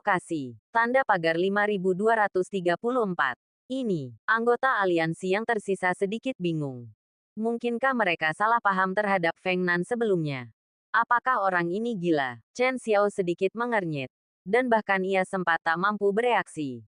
Lokasi. Tanda pagar 5234. Ini, anggota aliansi yang tersisa sedikit bingung. Mungkinkah mereka salah paham terhadap Feng Nan sebelumnya? Apakah orang ini gila? Chen Xiao sedikit mengernyit. Dan bahkan ia sempat tak mampu bereaksi.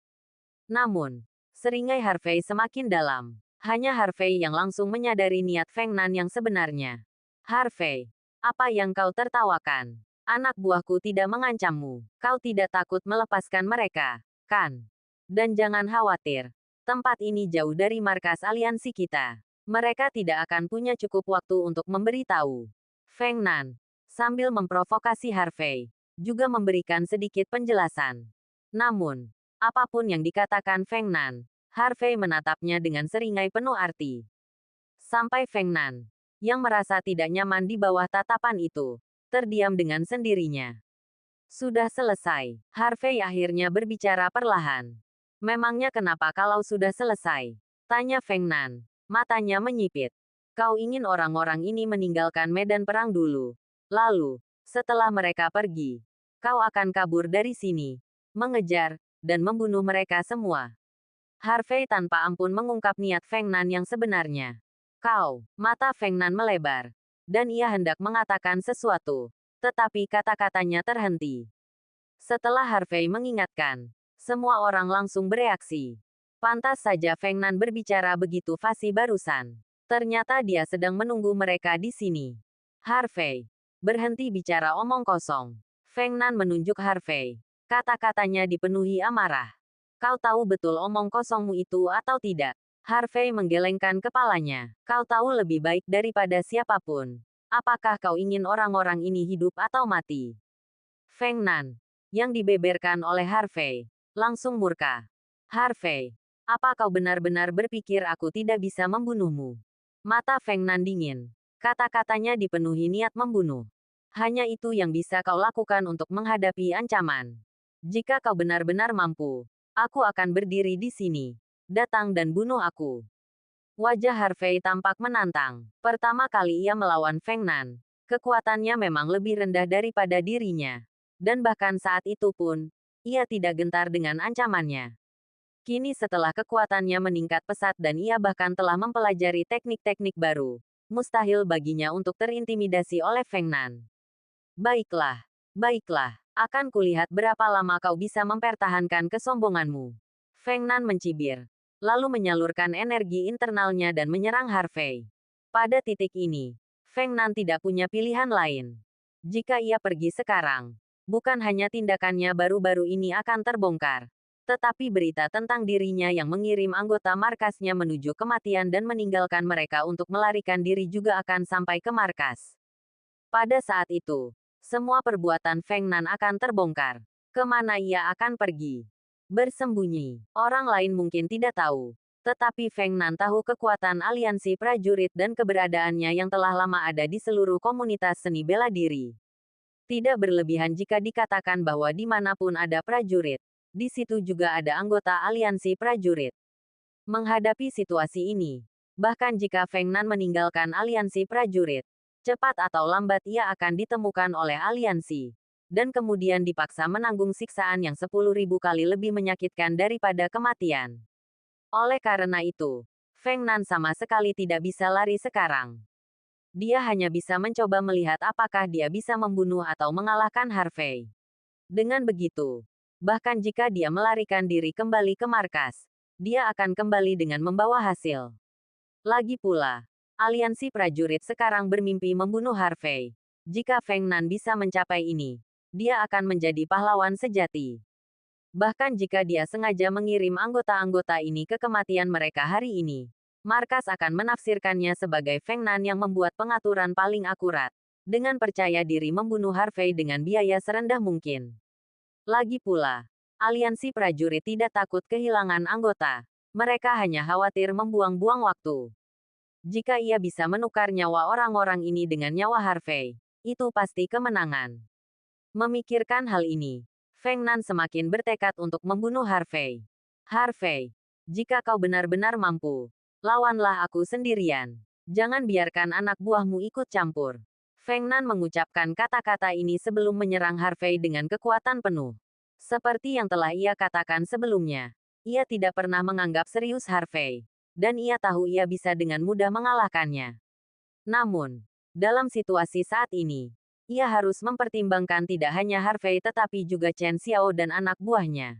Namun, seringai Harvey semakin dalam. Hanya Harvey yang langsung menyadari niat Feng Nan yang sebenarnya. Harvey, apa yang kau tertawakan? Anak buahku tidak mengancammu. Kau tidak takut melepaskan mereka, kan? Dan jangan khawatir. Tempat ini jauh dari markas aliansi kita. Mereka tidak akan punya cukup waktu untuk memberitahu. Feng Nan, sambil memprovokasi Harvey, juga memberikan sedikit penjelasan. Namun, apapun yang dikatakan Feng Nan, Harvey menatapnya dengan seringai penuh arti. Sampai Feng Nan, yang merasa tidak nyaman di bawah tatapan itu, terdiam dengan sendirinya. Sudah selesai. Harvey akhirnya berbicara perlahan. Memangnya kenapa kalau sudah selesai? Tanya Feng Nan. Matanya menyipit. Kau ingin orang-orang ini meninggalkan medan perang dulu. Lalu, setelah mereka pergi, kau akan kabur dari sini, mengejar, dan membunuh mereka semua. Harvey tanpa ampun mengungkap niat Feng Nan yang sebenarnya. Mata Feng Nan melebar. Dan ia hendak mengatakan sesuatu. Tetapi kata-katanya terhenti. Setelah Harvey mengingatkan, semua orang langsung bereaksi. Pantas saja Feng Nan berbicara begitu fasih barusan. Ternyata dia sedang menunggu mereka di sini. Harvey, berhenti bicara omong kosong. Feng Nan menunjuk Harvey. Kata-katanya dipenuhi amarah. Kau tahu betul omong kosongmu itu atau tidak? Harvey menggelengkan kepalanya. Kau tahu lebih baik daripada siapapun. Apakah kau ingin orang-orang ini hidup atau mati? Feng Nan, yang dibeberkan oleh Harvey, langsung murka. Harvey, apa kau benar-benar berpikir aku tidak bisa membunuhmu? Mata Feng Nan dingin. Kata-katanya dipenuhi niat membunuh. Hanya itu yang bisa kau lakukan untuk menghadapi ancaman. Jika kau benar-benar mampu, aku akan berdiri di sini. Datang dan bunuh aku. Wajah Harvey tampak menantang. Pertama kali ia melawan Feng Nan, kekuatannya memang lebih rendah daripada dirinya. Dan bahkan saat itu pun, ia tidak gentar dengan ancamannya. Kini setelah kekuatannya meningkat pesat dan ia bahkan telah mempelajari teknik-teknik baru, mustahil baginya untuk terintimidasi oleh Feng Nan. Baiklah, akan kulihat berapa lama kau bisa mempertahankan kesombonganmu. Feng Nan mencibir. Lalu menyalurkan energi internalnya dan menyerang Harvey. Pada titik ini, Feng Nan tidak punya pilihan lain. Jika ia pergi sekarang, bukan hanya tindakannya baru-baru ini akan terbongkar, tetapi berita tentang dirinya yang mengirim anggota markasnya menuju kematian dan meninggalkan mereka untuk melarikan diri juga akan sampai ke markas. Pada saat itu, semua perbuatan Feng Nan akan terbongkar. Kemana ia akan pergi? Bersembunyi. Orang lain mungkin tidak tahu. Tetapi Feng Nan tahu kekuatan aliansi prajurit dan keberadaannya yang telah lama ada di seluruh komunitas seni bela diri. Tidak berlebihan jika dikatakan bahwa dimanapun ada prajurit, di situ juga ada anggota aliansi prajurit. Menghadapi situasi ini, bahkan jika Feng Nan meninggalkan aliansi prajurit, cepat atau lambat ia akan ditemukan oleh aliansi. Dan kemudian dipaksa menanggung siksaan yang 10.000 kali lebih menyakitkan daripada kematian. Oleh karena itu, Feng Nan sama sekali tidak bisa lari sekarang. Dia hanya bisa mencoba melihat apakah dia bisa membunuh atau mengalahkan Harvey. Dengan begitu, bahkan jika dia melarikan diri kembali ke markas, dia akan kembali dengan membawa hasil. Lagi pula, aliansi prajurit sekarang bermimpi membunuh Harvey. Jika Feng Nan bisa mencapai ini, dia akan menjadi pahlawan sejati. Bahkan jika dia sengaja mengirim anggota-anggota ini ke kematian mereka hari ini, markas akan menafsirkannya sebagai Feng Nan yang membuat pengaturan paling akurat, dengan percaya diri membunuh Harvey dengan biaya serendah mungkin. Lagi pula, aliansi prajurit tidak takut kehilangan anggota. Mereka hanya khawatir membuang-buang waktu. Jika ia bisa menukar nyawa orang-orang ini dengan nyawa Harvey, itu pasti kemenangan. Memikirkan hal ini, Feng Nan semakin bertekad untuk membunuh Harvey. Harvey, jika kau benar-benar mampu, lawanlah aku sendirian. Jangan biarkan anak buahmu ikut campur. Feng Nan mengucapkan kata-kata ini sebelum menyerang Harvey dengan kekuatan penuh. Seperti yang telah ia katakan sebelumnya, ia tidak pernah menganggap serius Harvey, dan ia tahu ia bisa dengan mudah mengalahkannya. Namun, dalam situasi saat ini, ia harus mempertimbangkan tidak hanya Harvey tetapi juga Chen Xiao dan anak buahnya.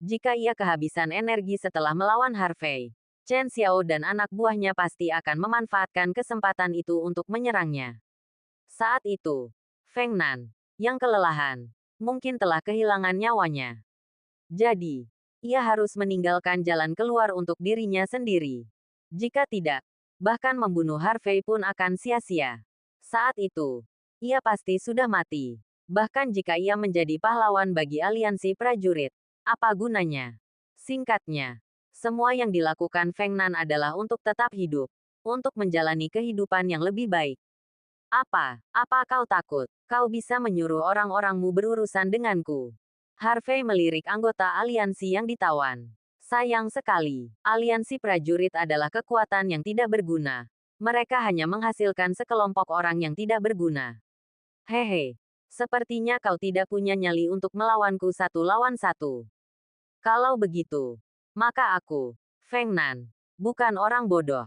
Jika ia kehabisan energi setelah melawan Harvey, Chen Xiao dan anak buahnya pasti akan memanfaatkan kesempatan itu untuk menyerangnya. Saat itu, Feng Nan, yang kelelahan, mungkin telah kehilangan nyawanya. Jadi, ia harus meninggalkan jalan keluar untuk dirinya sendiri. Jika tidak, bahkan membunuh Harvey pun akan sia-sia. Saat itu, ia pasti sudah mati. Bahkan jika ia menjadi pahlawan bagi aliansi prajurit, apa gunanya? Singkatnya, semua yang dilakukan Feng Nan adalah untuk tetap hidup, untuk menjalani kehidupan yang lebih baik. Apa kau takut? Kau bisa menyuruh orang-orangmu berurusan denganku. Harvey melirik anggota aliansi yang ditawan. Sayang sekali, aliansi prajurit adalah kekuatan yang tidak berguna. Mereka hanya menghasilkan sekelompok orang yang tidak berguna. Hehe, sepertinya kau tidak punya nyali untuk melawanku satu lawan satu. Kalau begitu, maka aku, Feng Nan, bukan orang bodoh.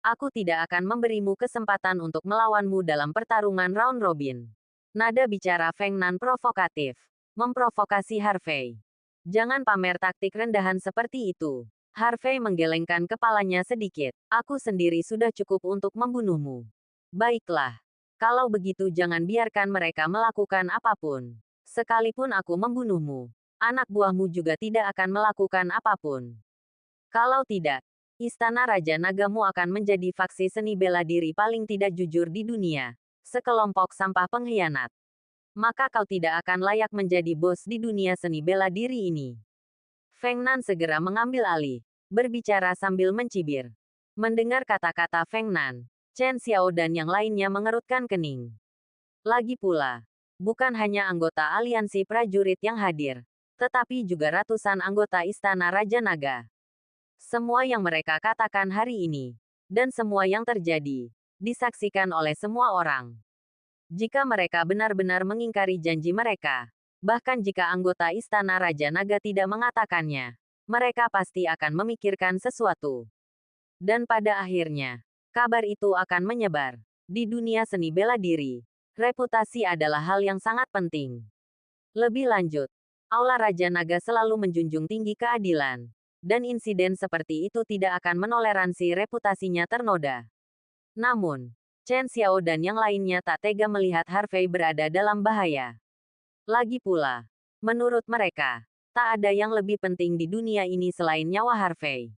Aku tidak akan memberimu kesempatan untuk melawanmu dalam pertarungan round robin. Nada bicara Feng Nan provokatif. Memprovokasi Harvey. Jangan pamer taktik rendahan seperti itu. Harvey menggelengkan kepalanya sedikit. Aku sendiri sudah cukup untuk membunuhmu. Baiklah. Kalau begitu jangan biarkan mereka melakukan apapun. Sekalipun aku membunuhmu, anak buahmu juga tidak akan melakukan apapun. Kalau tidak, Istana Raja Nagamu akan menjadi faksi seni bela diri paling tidak jujur di dunia. Sekelompok sampah pengkhianat. Maka kau tidak akan layak menjadi bos di dunia seni bela diri ini. Feng Nan segera mengambil alih, berbicara sambil mencibir. Mendengar kata-kata Feng Nan, Chen Xiao dan yang lainnya mengerutkan kening. Lagi pula, bukan hanya anggota aliansi prajurit yang hadir, tetapi juga ratusan anggota Istana Raja Naga. Semua yang mereka katakan hari ini, dan semua yang terjadi, disaksikan oleh semua orang. Jika mereka benar-benar mengingkari janji mereka, bahkan jika anggota Istana Raja Naga tidak mengatakannya, mereka pasti akan memikirkan sesuatu. Dan pada akhirnya, kabar itu akan menyebar. Di dunia seni bela diri, reputasi adalah hal yang sangat penting. Lebih lanjut, Aula Raja Naga selalu menjunjung tinggi keadilan. Dan insiden seperti itu tidak akan menoleransi reputasinya ternoda. Namun, Chen Xiao dan yang lainnya tak tega melihat Harvey berada dalam bahaya. Lagi pula, menurut mereka, tak ada yang lebih penting di dunia ini selain nyawa Harvey.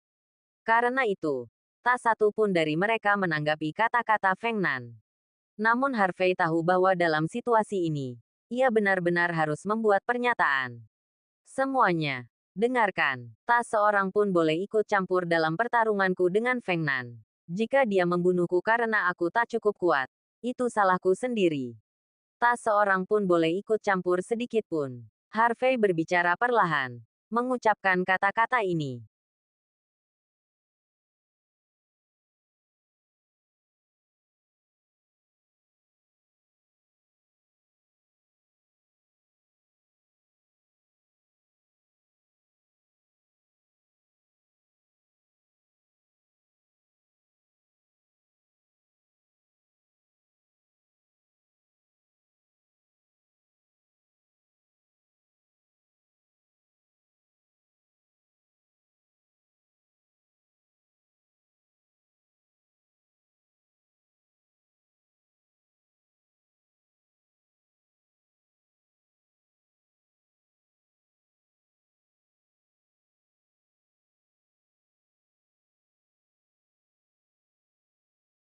Karena itu, tak satu pun dari mereka menanggapi kata-kata Feng Nan. Namun Harvey tahu bahwa dalam situasi ini, ia benar-benar harus membuat pernyataan. Semuanya, dengarkan, tak seorang pun boleh ikut campur dalam pertarunganku dengan Feng Nan. Jika dia membunuhku karena aku tak cukup kuat, itu salahku sendiri. Tak seorang pun boleh ikut campur sedikit pun. Harvey berbicara perlahan, mengucapkan kata-kata ini.